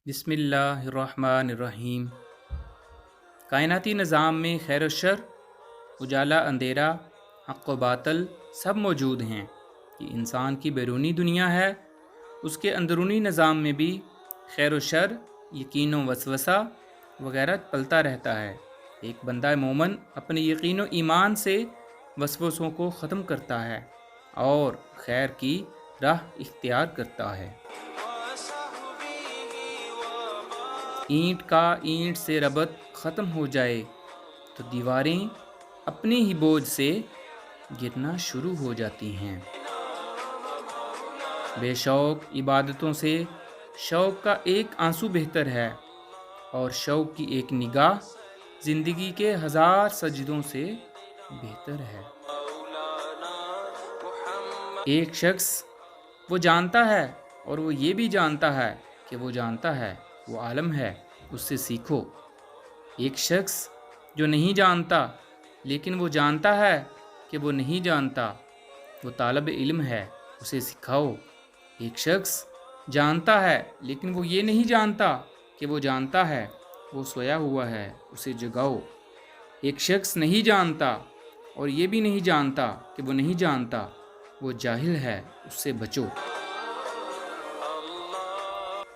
بسم اللہ الرحمن الرحیم۔ کائناتی نظام میں خیر و شر، اجالا اندھیرا، حق و باطل سب موجود ہیں۔ یہ انسان کی بیرونی دنیا ہے، اس کے اندرونی نظام میں بھی خیر و شر، یقین و وسوسہ وغیرہ پلتا رہتا ہے۔ ایک بندہ مومن اپنے یقین و ایمان سے وسوسوں کو ختم کرتا ہے اور خیر کی راہ اختیار کرتا ہے۔ اینٹ کا اینٹ سے ربط ختم ہو جائے تو دیواریں اپنے ہی بوجھ سے گرنا شروع ہو جاتی ہیں۔ بے شوق عبادتوں سے شوق کا ایک آنسو بہتر ہے، اور شوق کی ایک نگاہ زندگی کے 1000 سجدوں سے بہتر ہے۔ ایک شخص وہ جانتا ہے اور وہ یہ بھی جانتا ہے کہ وہ جانتا ہے، وہ عالم ہے، اس سے سیکھو۔ ایک شخص جو نہیں جانتا لیکن وہ جانتا ہے کہ وہ نہیں جانتا، وہ طالب علم ہے، اسے سکھاؤ۔ ایک شخص جانتا ہے لیکن وہ یہ نہیں جانتا کہ وہ جانتا ہے، وہ سویا ہوا ہے، اسے جگاؤ۔ ایک شخص نہیں جانتا اور یہ بھی نہیں جانتا کہ وہ نہیں جانتا، وہ جاہل ہے، اس سے بچو۔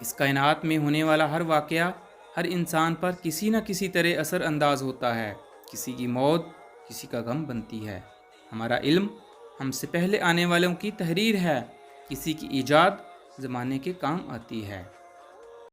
اس کائنات میں ہونے والا ہر واقعہ ہر انسان پر کسی نہ کسی طرح اثر انداز ہوتا ہے۔ کسی کی موت کسی کا غم بنتی ہے۔ ہمارا علم ہم سے پہلے آنے والوں کی تحریر ہے، کسی کی ایجاد زمانے کے کام آتی ہے۔